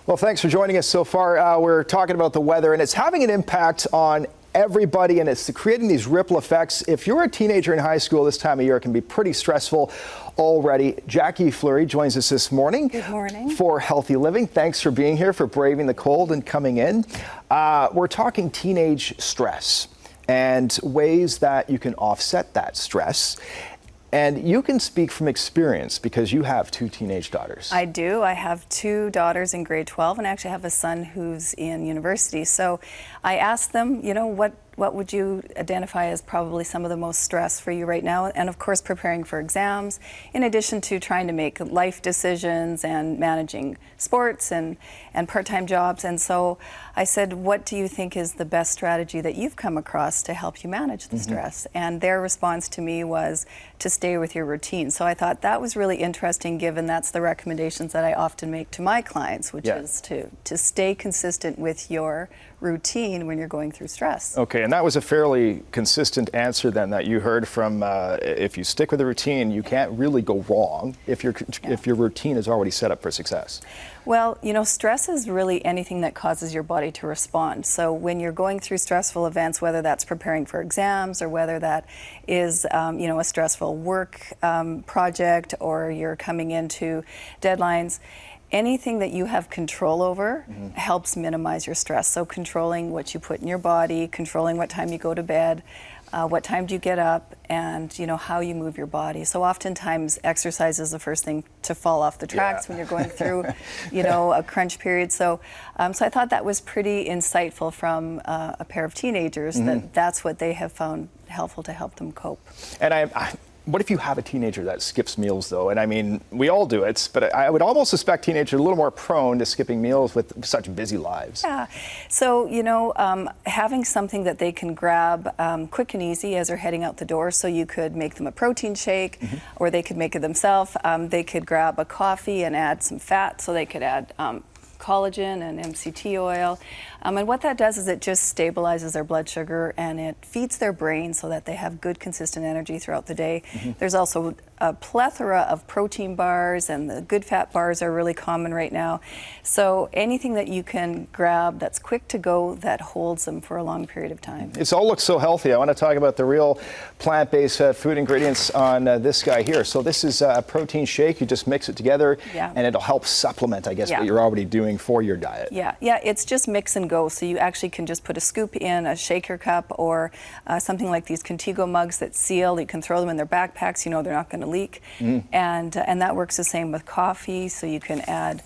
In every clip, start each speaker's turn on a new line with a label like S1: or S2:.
S1: Well, thanks for joining us so far. We're talking about the weather, and it's having an impact on everybody, and it's creating these ripple effects. If you're a teenager in high school, this time of year it can be pretty stressful already. Jacqui Fleury joins us this morning.
S2: Good morning.
S1: For Healthy Living. Thanks for being here, for braving the cold and coming in. We're talking teenage stress and ways that you can offset that stress. And you can speak from experience because you have two teenage daughters.
S2: I do. I have two daughters in grade 12 and I actually have a son who's in university. So I asked them, you know, what would you identify as probably some of the most stress for you right now? And of course, preparing for exams, in addition to trying to make life decisions and managing sports and part-time jobs. And so I said, what do you think is the best strategy that you've come across to help you manage the stress? And their response to me was to stay with your routine. So I thought that was really interesting, given that's the recommendations that I often make to my clients, which is to stay consistent with your routine when you're going through stress.
S1: Okay, and that was a fairly consistent answer then that you heard from, if you stick with the routine, you can't really go wrong if your routine is already set up for success.
S2: Well, you know, stress is really anything that causes your body to respond. So when you're going through stressful events, whether that's preparing for exams or whether that is, you know, a stressful work project, or you're coming into deadlines, anything that you have control over helps minimize your stress. So controlling what you put in your body, controlling what time you go to bed, what time do you get up, and you know how you move your body. So oftentimes exercise is the first thing to fall off the tracks when you're going through, you know, a crunch period. So, so I thought that was pretty insightful from a pair of teenagers, that's what they have found helpful to help them cope.
S1: And what if you have a teenager that skips meals, though? And I mean, we all do it, but I would almost suspect teenagers are a little more prone to skipping meals with such busy lives.
S2: Yeah. So, you know, having something that they can grab quick and easy as they're heading out the door. So you could make them a protein shake, or they could make it themselves. They could grab a coffee and add some fat, so they could add collagen and MCT oil. And what that does is it just stabilizes their blood sugar and it feeds their brain so that they have good, consistent energy throughout the day. There's also a plethora of protein bars, and the good fat bars are really common right now. So anything that you can grab that's quick to go, that holds them for a long period of time.
S1: It all looks so healthy. I want to talk about the real plant-based food ingredients on this guy here. So this is a protein shake. You just mix it together and it'll help supplement, I guess, what you're already doing for your diet.
S2: Yeah, it's just mix and go. So you actually can just put a scoop in a shaker cup, or something like these Contigo mugs that seal. You can throw them in their backpacks. You know they're not going to leak. And that works the same with coffee. So you can add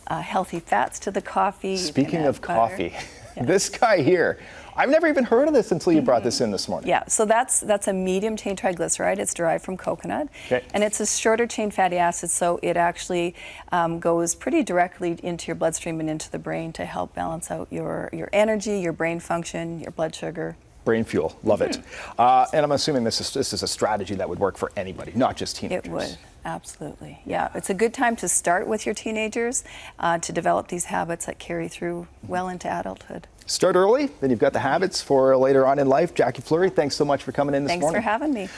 S2: healthy fats to the coffee.
S1: Speaking of coffee, this guy here, I've never even heard of this until you brought this in this morning.
S2: Yeah, so that's a medium chain triglyceride. It's derived from coconut, and it's a shorter chain fatty acid, so it actually goes pretty directly into your bloodstream and into the brain to help balance out your energy, your brain function, your blood sugar.
S1: Brain fuel, love it. And I'm assuming this is a strategy that would work for anybody, not just teenagers.
S2: It would, absolutely. Yeah, it's a good time to start with your teenagers to develop these habits that carry through well into adulthood.
S1: Start early, then you've got the habits for later on in life. Jacqui Fleury, thanks so much for coming in this morning.
S2: Thanks for having me.